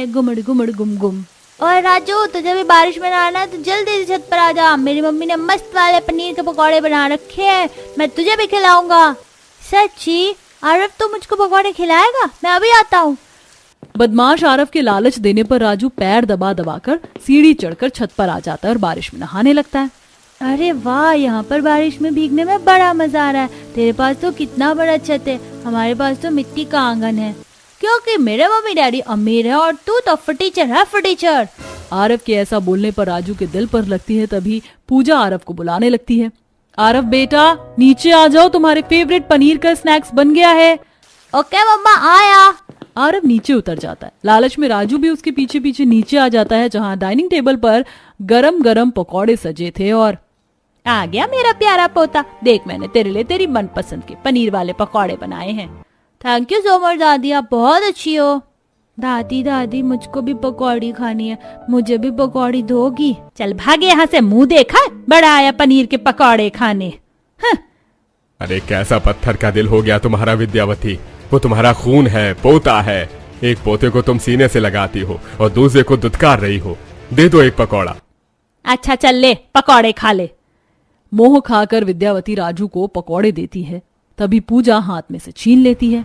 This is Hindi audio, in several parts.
है गुमड़ गुमड़ गुम गुम। और राजू तुझे भी बारिश में नहाना है तो जल्दी से छत पर आ जा, मेरी मम्मी ने मस्त वाले पनीर के पकौड़े बना रखे हैं, मैं तुझे भी खिलाऊंगा। सच्ची? आरव तो मुझको पकौड़े खिलाएगा? मैं अभी आता हूँ। बदमाश आरव के लालच देने पर राजू पैर दबा दबा कर सीढ़ी चढ़कर छत पर आ जाता है और बारिश में नहाने लगता है। अरे वाह, यहाँ पर बारिश में भीगने में बड़ा मजा आ रहा है। तेरे पास तो कितना बड़ा छत है, हमारे पास तो मिट्टी का आंगन है, क्योंकि मेरे मम्मी डैडी अमीर है और तू तो फटीचर है फटीचर। आरव के ऐसा बोलने पर राजू के दिल पर लगती है। तभी पूजा आरव को बुलाने लगती है। आरव बेटा नीचे आ जाओ, तुम्हारे फेवरेट पनीर का स्नैक्स बन गया है। ओके मम्मा, आया। आरव नीचे उतर जाता है। लालच में राजू भी उसके पीछे पीछे नीचे आ जाता है, जहाँ डाइनिंग टेबल पर गरम गरम पकौड़े सजे थे। और आ गया मेरा प्यारा पोता, देख मैंने तेरे लिए तेरी मनपसंद के पनीर वाले पकौड़े बनाए हैं। थैंक यू सो मच दादी, आप बहुत अच्छी हो। दादी दादी मुझको भी पकौड़ी खानी है, मुझे भी पकौड़ी दोगी? चल भागे यहाँ से, मुंह देखा बड़ा आया पनीर के पकौड़े खाने। अरे कैसा पत्थर का दिल हो गया तुम्हारा विद्यावती, वो तुम्हारा खून है, पोता है। एक पोते को तुम सीने से लगाती हो और दूसरे को दुत्कार रही हो। दे दो एक पकौड़ा। अच्छा चल ले, पकौड़े खा ले। मोह खाकर विद्यावती राजू को पकौड़े देती है। तभी पूजा हाथ में से छीन लेती है।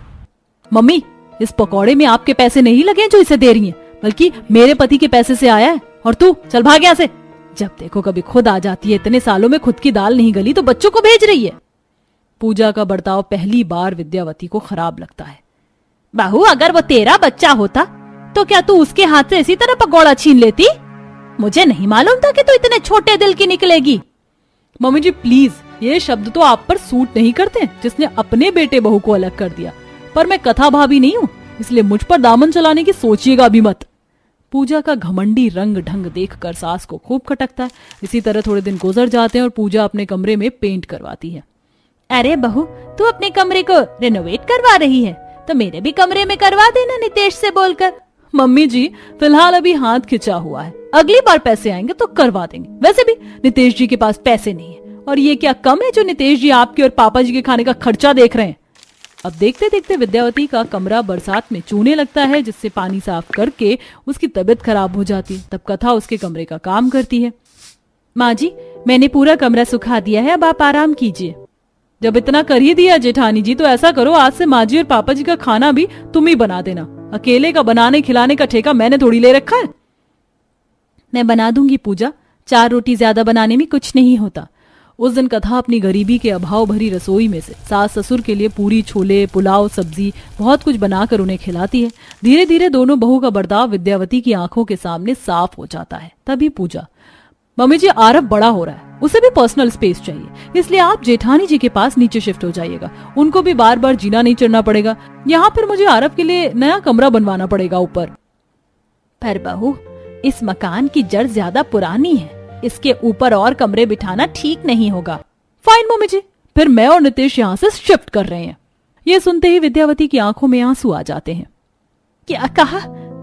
मम्मी, इस पकौड़े में आपके पैसे नहीं लगे जो इसे दे रही हैं, बल्कि मेरे पति के पैसे से आया है। और तू चल भाग यहाँ से, जब देखो कभी खुद आ जाती है। इतने सालों में खुद की दाल नहीं गली तो बच्चों को भेज रही है। पूजा का बर्ताव पहली बार विद्यावती को खराब लगता है। बहू, अगर वो तेरा बच्चा होता तो क्या तू उसके हाथ से इसी तरह पकौड़ा छीन लेती? मुझे नहीं मालूम था कि तू इतने छोटे दिल की निकलेगी। मम्मी जी प्लीज, ये शब्द तो आप पर सूट नहीं करते, जिसने अपने बेटे बहू को अलग कर दिया। पर मैं कथा भाभी नहीं हूँ, इसलिए मुझ पर दामन चलाने की सोचिएगा भी मत। पूजा का घमंडी रंग ढंग देखकर सास को खूब खटकता है। इसी तरह थोड़े दिन गुजर जाते हैं और पूजा अपने कमरे में पेंट करवाती है। अरे बहू, तू अपने कमरे को रेनोवेट करवा रही है तो मेरे भी कमरे में करवा देना नितेश से बोलकर। मम्मी जी फिलहाल अभी हाथ खिंचा हुआ है, अगली बार पैसे आएंगे तो करवा देंगे। वैसे भी नितेश जी के पास पैसे नहीं है, और ये क्या कम है जो नितेश जी आपके और पापा जी के खाने का खर्चा देख रहे हैं। अब देखते देखते विद्यावती का कमरा बरसात में चूने लगता है, जिससे पानी साफ करके उसकी तबीयत खराब हो जाती है। तब कथा उसके कमरे का काम करती है। माँ जी, मैंने पूरा कमरा सुखा दिया है, अब आप आराम कीजिए। जब इतना कर ही दिया जेठानी जी, तो ऐसा करो आज से माँ जी और पापा जी का खाना भी तुम ही बना देना। अकेले का बनाने खिलाने का ठेका मैंने थोड़ी ले रखा है। मैं बना दूंगी पूजा, 4 रोटी ज्यादा बनाने में कुछ नहीं होता। उस दिन कथा अपनी गरीबी के अभाव भरी रसोई में से सास ससुर के लिए पूरी, छोले, पुलाव, सब्जी बहुत कुछ बनाकर उन्हें खिलाती है। धीरे धीरे दोनों बहू का बर्ताव विद्यावती की आंखों के सामने साफ हो जाता है। तभी पूजा, मम्मी जी आरव बड़ा हो रहा है, उसे भी पर्सनल स्पेस चाहिए, इसलिए आप जेठानी जी के पास नीचे शिफ्ट हो जाइएगा। उनको भी बार बार जीना नहीं चढ़ना पड़ेगा। यहाँ फिर मुझे आरव के लिए नया कमरा बनवाना पड़ेगा ऊपर। पर बहू, इस मकान की जड़ ज्यादा पुरानी है, इसके ऊपर और कमरे बिठाना ठीक नहीं होगा। फाइन मम्मी जी, फिर मैं और नितेश यहाँ से शिफ्ट कर रहे हैं। ये सुनते ही विद्यावती की आंखों में आंसू आ जाते हैं। क्या कहा?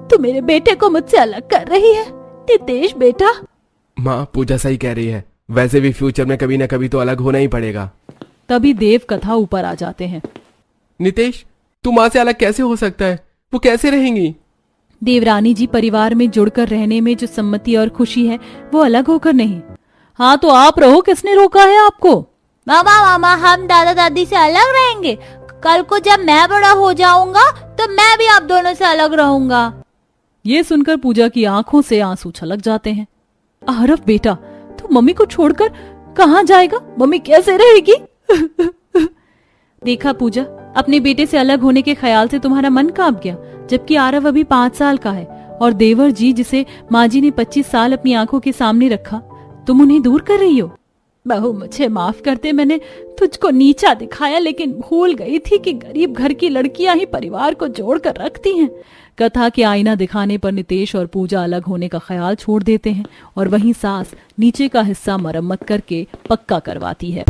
तू मेरे बेटे को मुझसे अलग कर रही है? नितेश बेटा। माँ, पूजा सही कह रही है, वैसे भी फ्यूचर में कभी न कभी तो अलग होना ही पड़ेगा। तभी देव कथा ऊपर आ जाते हैं। नितेश, तू माँ से अलग कैसे हो सकता है? वो कैसे रहेंगी? देवरानी जी, परिवार में जुड़कर रहने में जो सम्मति और खुशी है वो अलग होकर नहीं। हाँ तो आप रहो, किसने रोका है आपको? मामा, हम दादा दादी से अलग रहेंगे। कल को जब मैं बड़ा हो जाऊंगा तो मैं भी आप दोनों से अलग रहूंगा। ये सुनकर पूजा की आंखों से आंसू छलक जाते हैं। आरव बेटा, तू मम्मी को छोड़कर कहाँ जाएगा? मम्मी कैसे रहेगी? देखा पूजा, अपने बेटे से अलग होने के ख्याल से तुम्हारा मन कांप गया, जबकि आरव अभी 5 साल का है और देवर जी, जिसे माँ जी ने 25 साल अपनी आंखों के सामने रखा, तुम उन्हें दूर कर रही हो। बहू मुझे माफ करते, मैंने तुझको नीचा दिखाया, लेकिन भूल गई थी कि गरीब घर की लड़कियां ही परिवार को जोड़ कर रखती हैं। कथा के आईना दिखाने पर नितेश और पूजा अलग होने का ख्याल छोड़ देते हैं और वहीं सास नीचे का हिस्सा मरम्मत करके पक्का करवाती है।